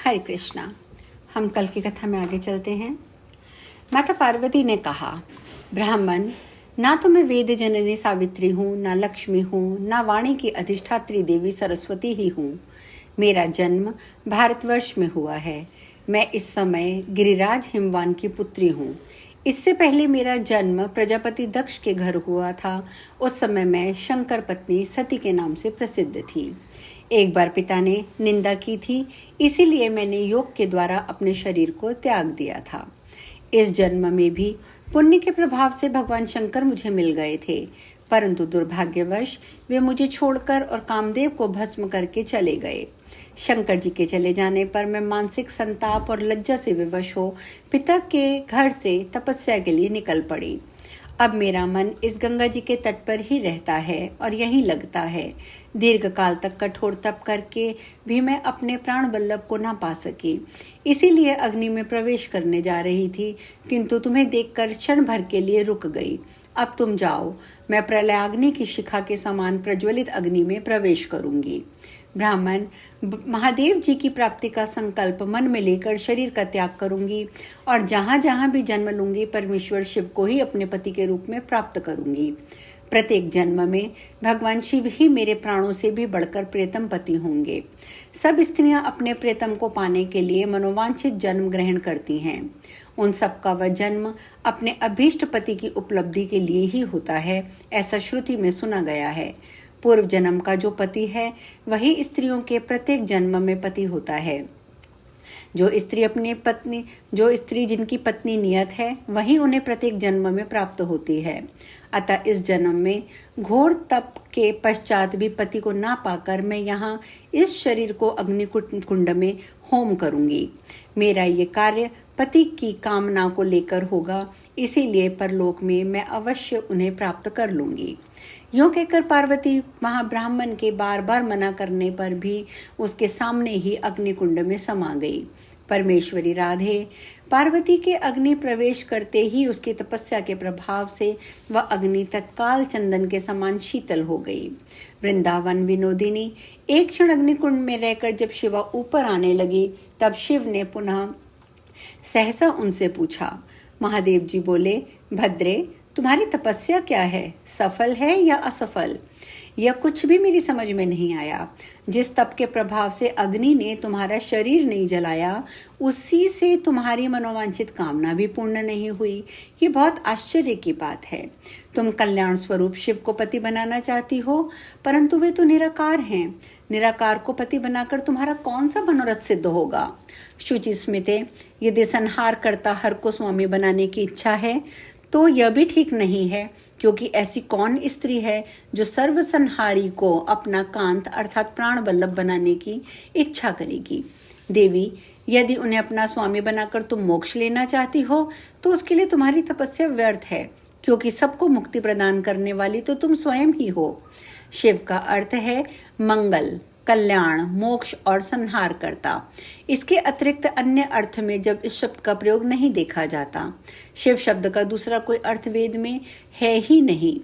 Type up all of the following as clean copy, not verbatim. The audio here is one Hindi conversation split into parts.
हरे कृष्णा। हम कल की कथा में आगे चलते हैं। माता पार्वती ने कहा, ब्राह्मण, ना तो मैं वेद जननी सावित्री हूँ, ना लक्ष्मी हूँ, ना वाणी की अधिष्ठात्री देवी सरस्वती ही हूँ। मेरा जन्म भारतवर्ष में हुआ है। मैं इस समय गिरिराज हिमवान की पुत्री हूँ। इससे पहले मेरा जन्म प्रजापति दक्ष के घर हुआ था। उस समय मैं शंकर पत्नी सती के नाम से प्रसिद्ध थी। एक बार पिता ने निंदा की थी, इसीलिए मैंने योग के द्वारा अपने शरीर को त्याग दिया था। इस जन्म में भी पुण्य के प्रभाव से भगवान शंकर मुझे मिल गए थे, परंतु दुर्भाग्यवश वे मुझे छोड़कर और कामदेव को भस्म करके चले गए। शंकर जी के चले जाने पर मैं मानसिक संताप और लज्जा से विवश हो पिता के घर से तपस्या के लिए निकल पड़ी। अब मेरा मन इस गंगा जी के तट पर ही रहता है और यहीं लगता है। दीर्घ काल तक कठोर तप करके भी मैं अपने प्राण वल्लभ को ना पा सकी, इसीलिए अग्नि में प्रवेश करने जा रही थी, किंतु तुम्हें देखकर क्षण भर के लिए रुक गई। अब तुम जाओ, मैं प्रलयाग्नि की शिखा के समान प्रज्वलित अग्नि में प्रवेश करूंगी। ब्राह्मण, महादेव जी की प्राप्ति का संकल्प मन में लेकर शरीर का त्याग करूंगी और जहां जहां भी जन्म लूंगी परमेश्वर शिव को ही अपने पति के रूप में प्राप्त करूंगी। प्रत्येक जन्म में भगवान शिव ही मेरे प्राणों से भी बढ़कर प्रियतम पति होंगे। सब स्त्रियां अपने प्रियतम को पाने के लिए मनोवांछित जन्म ग्रहण करती हैं। उन सब का वह जन्म अपने अभीष्ट पति की उपलब्धि के लिए ही होता है, ऐसा श्रुति में सुना गया है। पूर्व जन्म का जो पति है वही स्त्रियों के प्रत्येक जन्म में पति होता है। जो स्त्री जिनकी पत्नी नियत है वही उन्हें प्रत्येक जन्म में प्राप्त होती है। अतः इस जन्म में घोर तप के पश्चात भी पति को ना पाकर मैं यहाँ इस शरीर को अग्निकुंड में होम करूंगी। मेरा ये कार्य पति की कामना को लेकर होगा, इसीलिए परलोक में मैं अवश्य उन्हें प्राप्त कर लूंगी। यूं कहकर पार्वती महाब्राह्मण के बार बार मना करने पर भी उसके सामने ही अग्निकुंड में समा गई। परमेश्वरी राधे पार्वती के अग्नि प्रवेश करते ही उसकी तपस्या के प्रभाव से वह अग्नि तत्काल चंदन के समान शीतल हो गई। वृंदावन विनोदिनी एक क्षण अग्निकुंड में रहकर जब शिवा ऊपर आने लगी, तब शिव ने पुनः सहसा उनसे पूछा। महादेव जी बोले, भद्रे, तुम्हारी तपस्या क्या है, सफल है या असफल? यह कुछ भी मेरी समझ में नहीं आया। जिस तप के प्रभाव से अग्नि ने तुम्हारा शरीर नहीं जलाया, उसी से तुम्हारी मनोवांछित कामना भी पूर्ण नहीं हुई। ये बहुत आश्चर्य की बात है। तुम कल्याण स्वरूप शिव को पति बनाना चाहती हो, परंतु वे तो निराकार हैं। निराकार को पति बनाकर तुम्हारा कौन सा मनोरथ सिद्ध होगा? शुचि स्मिते, यदि संहार करता हर को स्वामी बनाने की इच्छा है तो यह भी ठीक नहीं है, क्योंकि ऐसी कौन स्त्री है जो सर्वसंहारी को अपना कांत अर्थात प्राण वल्लभ बनाने की इच्छा करेगी। देवी, यदि उन्हें अपना स्वामी बनाकर तुम मोक्ष लेना चाहती हो तो उसके लिए तुम्हारी तपस्या व्यर्थ है, क्योंकि सबको मुक्ति प्रदान करने वाली तो तुम स्वयं ही हो। शिव का अर्थ है मंगल, कल्याण, मोक्ष और संहार करता। इसके अतिरिक्त अन्य अर्थ में जब इस शब्द का प्रयोग नहीं देखा जाता। शिव शब्द का दूसरा कोई अर्थ वेद में है ही नहीं।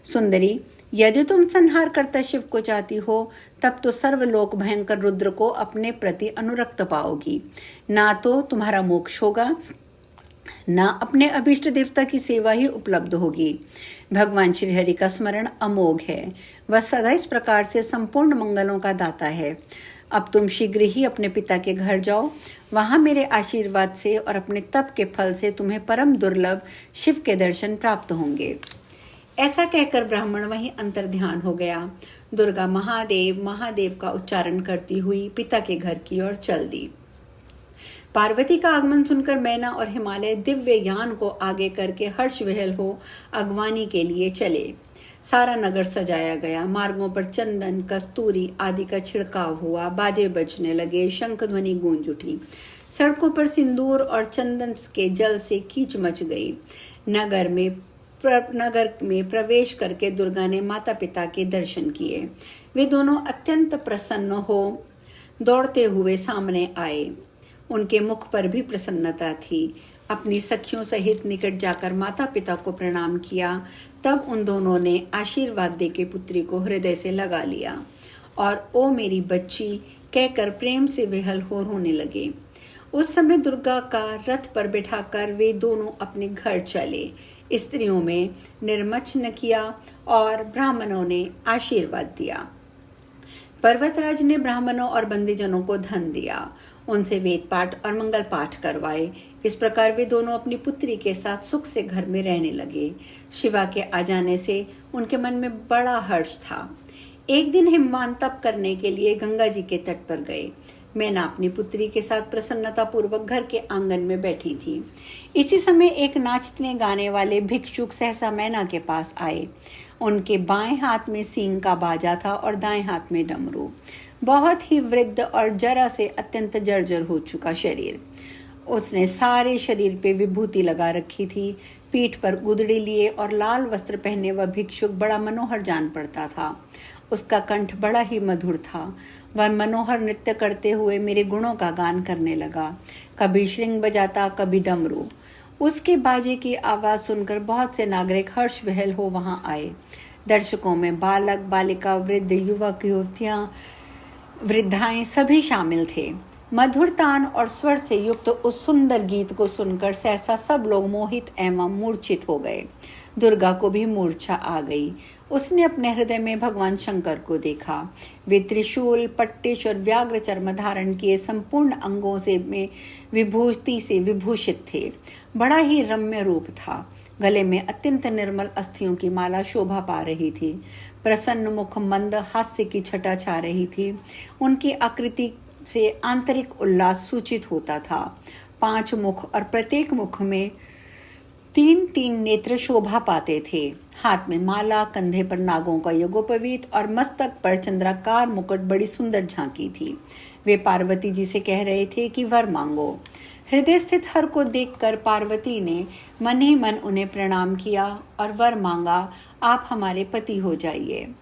सुंदरी, यदि तुम संहार करता शिव को चाहती हो, तब तो सर्वलोक भयंकर रुद्र को अपने प्रति अनुरक्त पाओगी। ना तो तुम्हारा मोक्ष होगा, ना अपने अभीष्ट देवता की सेवा ही उपलब्ध होगी। भगवान श्री हरि का स्मरण अमोघ है। वह सदा इस प्रकार से संपूर्ण मंगलों का दाता है। अब तुम शीघ्र ही अपने पिता के घर जाओ। वहां मेरे आशीर्वाद से और अपने तप के फल से तुम्हें परम दुर्लभ शिव के दर्शन प्राप्त होंगे। ऐसा कहकर ब्राह्मण वहीं अंतर्ध्यान हो गया। दुर्गा महादेव महादेव का उच्चारण करती हुई पिता के घर की ओर चल दी। पार्वती का आगमन सुनकर मैना और हिमालय दिव्य यान को आगे करके हर्ष विहल हो अगवानी के लिए चले। सारा नगर सजाया गया। मार्गों पर चंदन, कस्तूरी आदि का छिड़काव हुआ। बाजे बजने लगे, शंख ध्वनि गूंज उठी। सड़कों पर सिंदूर और चंदन के जल से कीच मच गई। नगर में प्रवेश करके दुर्गा ने माता पिता के दर्शन किए। वे दोनों अत्यंत प्रसन्न हो दौड़ते हुए सामने आए। उनके मुख पर भी प्रसन्नता थी। अपनी सखियों सहित निकट जाकर माता पिता को प्रणाम किया। तब उन दोनों ने आशीर्वाद देके पुत्री को हृदय से लगा लिया और ओ मेरी बच्ची, कहकर प्रेम से विहल हो रोने लगे। उस समय दुर्गा का रथ पर बिठाकर वे दोनों अपने घर चले। स्त्रियों में निर्मच्न किया और ब्राह्मणों ने आशीर्वाद दिया। पर्वतराज ने ब्राह्मणों और बंदीजनों को धन दिया, उनसे वेद पाठ और मंगल पाठ करवाए। इस प्रकार वे दोनों अपनी पुत्री के साथ सुख से घर में रहने लगे। शिवा के आ जाने से उनके मन में बड़ा हर्ष था। एक दिन हिमवान तप करने के लिए गंगा जी के तट पर गए। मैना अपनी पुत्री के साथ प्रसन्नता पूर्वक घर के आंगन में बैठी थी। इसी समय एक नाचने गाने वाले भिक्षुक सहसा मैना के पास आए। उनके बाएं हाथ में सींग का बाजा था और दाएं हाथ में डमरू। बहुत ही वृद्ध और जरा से अत्यंत जर्जर हो चुका शरीर। उसने सारे शरीर पे विभूति लगा रखी थी। पीठ पर गुदड़ी लिए और लाल वस्त्र पहने वह भिक्षुक बड़ा मनोहर जान पड़ता था। उसका कंठ बड़ा ही मधुर था। वह मनोहर नृत्य करते हुए मेरे गुणों का गान करने लगा। कभी श्रृंग बजाता, कभी डमरू। उसके बाजे की आवाज़ सुनकर बहुत से नागरिक हर्ष विहल हो वहां आए। दर्शकों में बालक, बालिका, वृद्ध, युवक, युवतियां, वृद्धाएं सभी शामिल थे। मधुर तान और स्वर से युक्त उस सुंदर गीत को सुनकर सहसा सब लोग मोहित एवं मूर्छित हो गए। दुर्गा को भी मूर्छा आ गई। उसने अपने हृदय में भगवान शंकर को देखा। वे त्रिशूल, पट्टिश और व्याघ्र चर्म धारण किए संपूर्ण अंगों से में विभूति से विभूषित थे। बड़ा ही रम्य रूप था। गले में अत्यंत निर्मल अस्थियों की माला शोभा पा रही थी। प्रसन्न मुख, मंद हास्य की छटा छा रही थी। उनकी आकृति से आंतरिक उल्लास सूचित होता था। 5 मुख और प्रत्येक मुख में 3-3 नेत्र शोभा पाते थे। हाथ में माला, कंधे पर नागों का यज्ञोपवीत और मस्तक पर चंद्राकार मुकुट बड़ी सुंदर झांकी थी। वे पार्वती जी से कह रहे थे कि वर मांगो। हृदय स्थित हर को देखकर पार्वती ने मन ही मन उन्हें प्रणाम किया और वर मांगा, आप हमारे पति हो जाइए।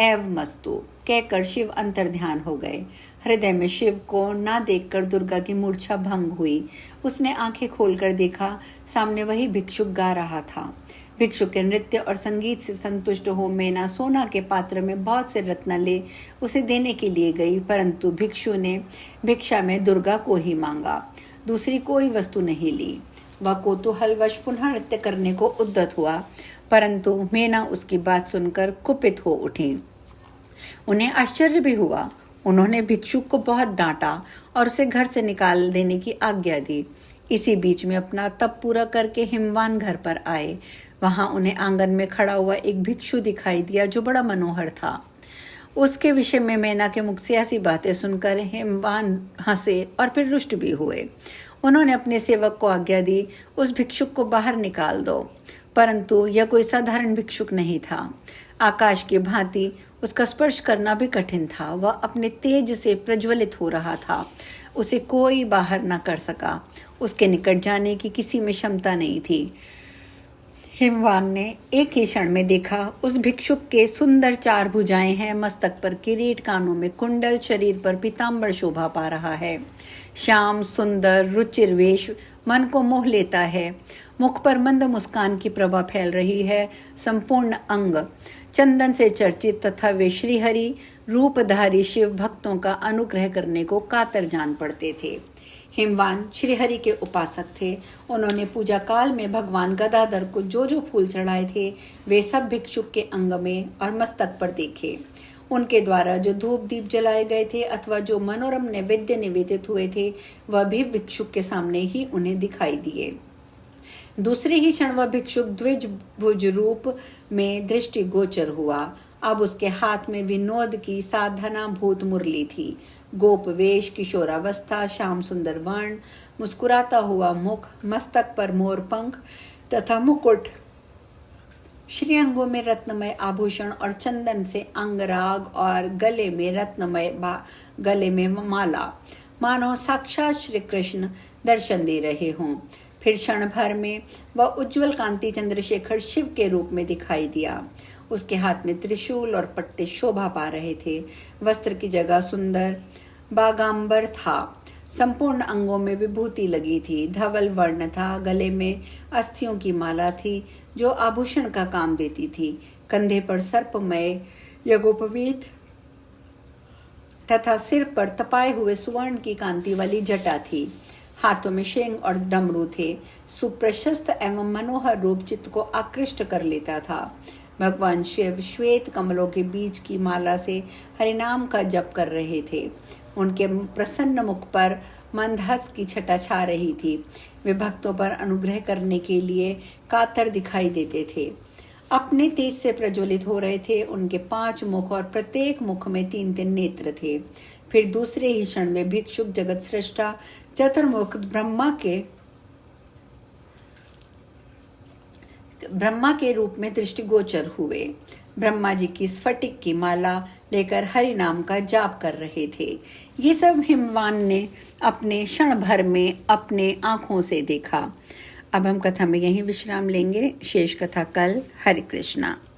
एव मस्तु कहकर शिव अंतर्ध्यान हो गए। हृदय में शिव को ना देखकर दुर्गा की मूर्छा भंग हुई। उसने आंखें खोलकर देखा, सामने वही भिक्षुक गा रहा था। भिक्षुक के नृत्य और संगीत से संतुष्ट हो मैना सोना के पात्र में बहुत से रत्न ले उसे देने के लिए गई, परंतु भिक्षु ने भिक्षा में दुर्गा को ही मांगा, दूसरी कोई वस्तु नहीं ली। वह कौतूहलवश पुनः नृत्य करने को उद्यत हुआ, परंतु मैना उसकी बात सुनकर कुपित हो उठी। उन्हें आश्चर्य भी हुआ। उन्होंने भिक्षुक को बहुत डांटा और उसे घर से निकाल देने की आज्ञा दी। इसी बीच में अपना तप पूरा करके हिमवान घर पर आए। वहां उन्हें आंगन में खड़ा हुआ एक भिक्षु दिखाई दिया जो बड़ा मनोहर था। उसके विषय में मैना के मुख से ऐसी बातें सुनकर हिमवान हंसे और फिर रुष्ट भी हुए। उन्होंने अपने सेवक को आज्ञा दी, उस भिक्षुक को बाहर निकाल दो, परंतु यह कोई साधारण भिक्षुक नहीं था। आकाश की भांति उसका स्पर्श करना भी कठिन था। वह अपने तेज से प्रज्वलित हो रहा था। उसे कोई बाहर न कर सका। उसके निकट जाने की किसी में क्षमता नहीं थी। हिमवान ने एक ही क्षण में देखा, उस भिक्षुक के सुंदर 4 भुजाएं हैं, मस्तक पर किरीट, कानों में कुंडल, शरीर पर पीतांबर शोभा पा रहा है। श्याम सुंदर रुचिर वेश मन को मोह लेता है। मुख पर मंद मुस्कान की प्रभा फैल रही है। संपूर्ण अंग चंदन से चर्चित तथा वे श्रीहरि रूपधारी शिव भक्तों का अनुग्रह करने को कातर जान पड़ते थे। हिमवान श्रीहरि के उपासक थे। उन्होंने पूजा काल में भगवान गदाधर को जो जो फूल चढ़ाए थे वे सब भिक्षुक के अंग में और मस्तक पर देखे। उनके द्वारा जो धूप दीप जलाए गए थे अथवा जो मनोरम नैवेद्य निवेदित हुए थे वह भी भिक्षुक के सामने ही उन्हें दिखाई दिए। दूसरे ही क्षण वह भिक्षुक द्विजभुज रूप में दृष्टि गोचर हुआ। अब उसके हाथ में विनोद की साधना भूत मुरली थी। गोप वेश, किशोरावस्था, श्याम सुंदर वर्ण, मुस्कुराता हुआ मुख, मस्तक पर मोर पंख तथा मुकुट, श्रीअंगों में रत्नमय आभूषण और चंदन से अंगराग और गले में माला, मानो साक्षात श्री कृष्ण दर्शन दे रहे हों। फिर क्षण भर में वह उज्जवल कांति चंद्रशेखर शिव के रूप में दिखाई दिया। उसके हाथ में त्रिशूल और पट्टे शोभा पा रहे थे। वस्त्र की जगह सुंदर बागांबर था। संपूर्ण अंगों में विभूति लगी थी। धवल वर्ण था। गले में अस्थियों की माला थी जो आभूषण का काम देती थी। कंधे पर सर्पमय यज्ञोपवीत तथा सिर पर तपाए हुए सुवर्ण की कांति वाली जटा थी। हाथों में शेंग और डमरू थे। सुप्रशस्त एवं मनोहर रूप चित्त को आकृष्ट कर लेता था। भगवान शिव श्वेत कमलों के बीच की माला से हरिनाम का जप कर रहे थे। उनके प्रसन्न मुख पर मंदहास की छटा छा रही थी। वे भक्तों पर अनुग्रह करने के लिए कातर दिखाई देते थे। अपने तेज से प्रज्वलित हो रहे थे। उनके 5 मुख और प्रत्येक मुख में 3-3 नेत्र थे। फिर दूसरे ही क्षण में भिक्षुक जगत सृष्टा चतुर्मुख ब्रह्मा के रूप में दृष्टिगोचर हुए। ब्रह्मा जी की स्फटिक की माला लेकर हरि नाम का जाप कर रहे थे। ये सब हिमवान ने अपने क्षण भर में अपने आंखों से देखा। अब हम कथा में यहीं विश्राम लेंगे। शेष कथा कल। हरे कृष्णा।